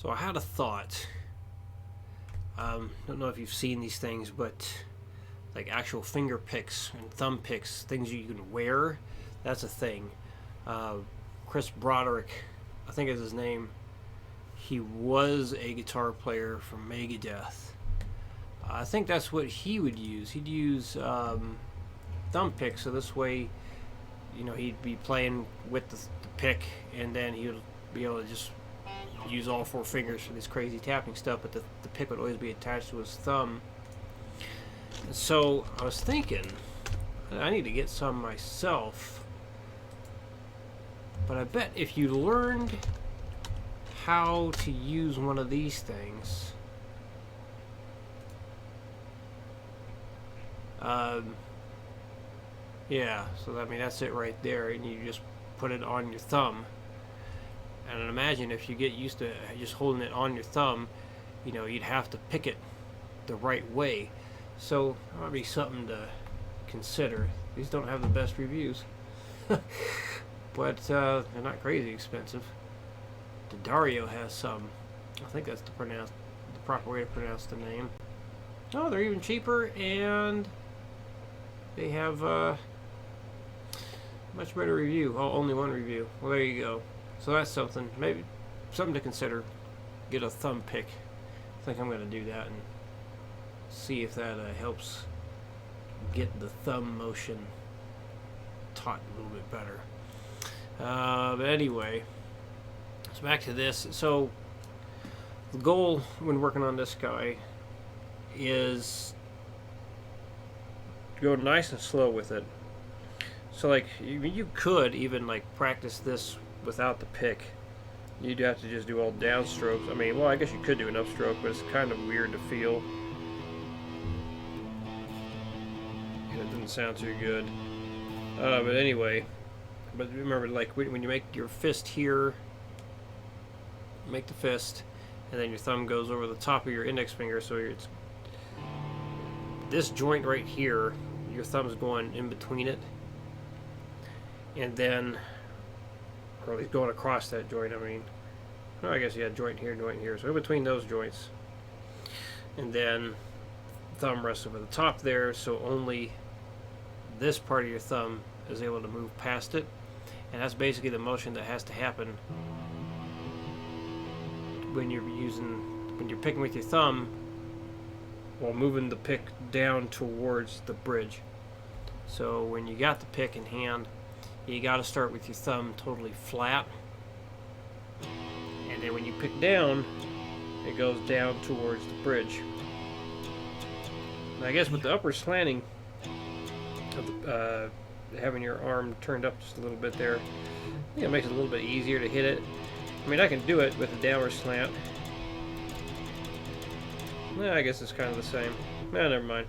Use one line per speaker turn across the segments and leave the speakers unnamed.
So I had a thought. Don't know if you've seen these things, but like actual finger picks and thumb picks, things you can wear, that's a thing. Chris Broderick, I think is his name. He was a guitar player from Megadeth. I think that's what he would use. He'd use thumb picks, so this way, you know, he'd be playing with the pick, and then he would be able to just use all four fingers for this crazy tapping stuff, but the pick would always be attached to his thumb. And so I was thinking, I need to get some myself, but I bet if you learned how to use one of these things, yeah, so I mean that's it right there, and you just put it on your thumb. And imagine if you get used to just holding it on your thumb, you know, you'd have to pick it the right way. So that might be something to consider. These don't have the best reviews, but they're not crazy expensive. Dario has some. I think that's the proper way to pronounce the name. Oh, they're even cheaper, and they have much better review. Oh, only one review. Well, there you go. So that's something, maybe something to consider. Get a thumb pick. I think I'm going to do that and see if that helps get the thumb motion taught a little bit better. But anyway, so back to this. So the goal when working on this guy is to go nice and slow with it. So like you could even like practice this without the pick. You'd have to just do all downstrokes. I mean, well, I guess you could do an upstroke, but it's kind of weird to feel. And it doesn't sound too good. But anyway, but remember, like when you make your fist here, make the fist, and then your thumb goes over the top of your index finger, so it's this joint right here, your thumb's going in between it, and then, or at least going across that joint, I mean, well, I guess you had joint here, so in between those joints, and then thumb rests over the top there, so only this part of your thumb is able to move past it, and that's basically the motion that has to happen when you're picking with your thumb while moving the pick down towards the bridge. So when you got the pick in hand, you got to start with your thumb totally flat, and then when you pick down, it goes down towards the bridge. And I guess with the upward slanting, having your arm turned up just a little bit there, I think it makes it a little bit easier to hit it. I mean, I can do it with a downward slant. Yeah, I guess it's kind of the same. Nah, never mind.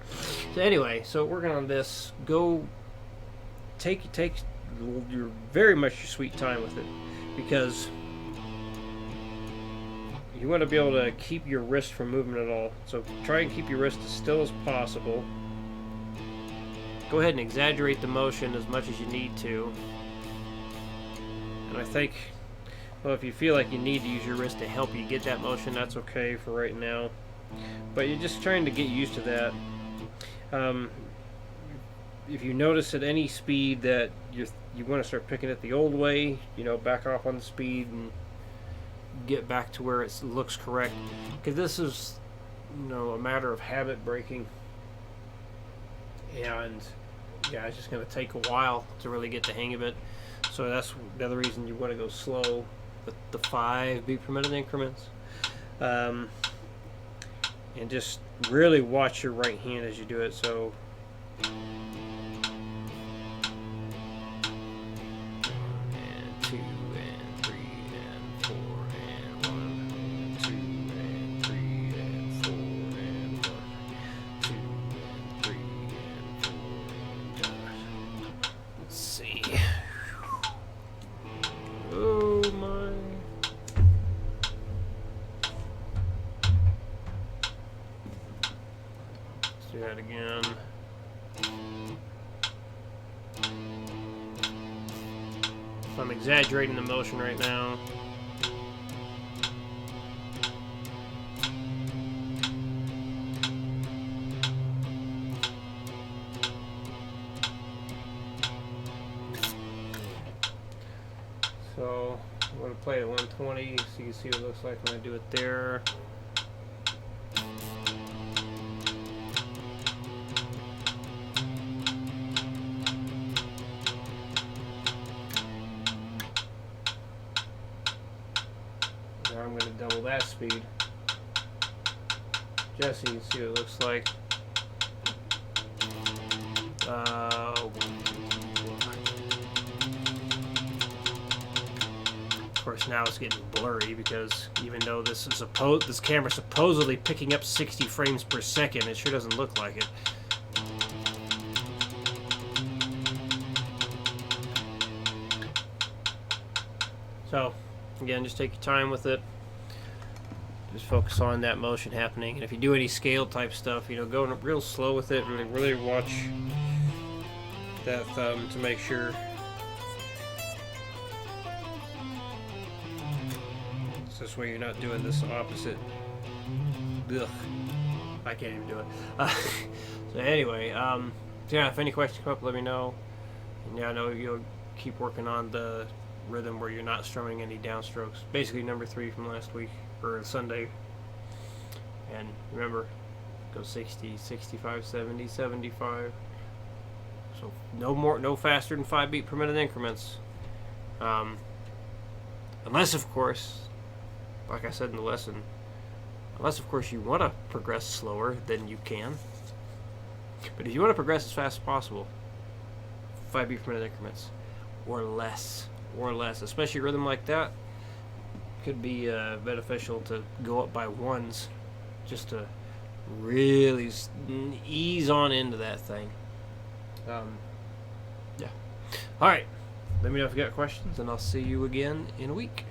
So anyway, so working on this, go take your very much your sweet time with it, because you want to be able to keep your wrist from moving at all. So try and keep your wrist as still as possible. Go ahead and exaggerate the motion as much as you need to. And I think, well, if you feel like you need to use your wrist to help you get that motion, that's okay for right now. But you're just trying to get used to that. If you notice at any speed that you want to start picking it the old way, you know, back off on the speed and get back to where it looks correct. Because this is, you know, a matter of habit breaking. And yeah, it's just going to take a while to really get the hang of it. So that's the other reason you want to go slow with the 5 beat per minute increments. And just really watch your right hand as you do it. So do that again. So I'm exaggerating the motion right now. play at 120 so you can see what it looks like when I do it there. Now I'm going to double that speed just so you can see what it looks like. Of course, now it's getting blurry because even though this camera's supposedly picking up 60 frames per second, it sure doesn't look like it. So, again, just take your time with it. Just focus on that motion happening. And if you do any scale type stuff, you know, go real slow with it. Really watch that thumb to make sure. This way you're not doing this opposite. Ugh. I can't even do it. So anyway, yeah, if any questions come up, let me know. And yeah, I know you'll keep working on the rhythm where you're not strumming any downstrokes. Basically number 3 from last week, or Sunday. And remember, go 60, 65, 70, 75. So no faster than 5 beat per minute increments. Unless, of course, like I said in the lesson, unless of course you want to progress slower, then you can. But if you want to progress as fast as possible, 5 beat per minute increments, or less, especially a rhythm like that, could be beneficial to go up by ones, just to really ease on into that thing. Yeah. All right. Let me know if you got questions, and I'll see you again in a week.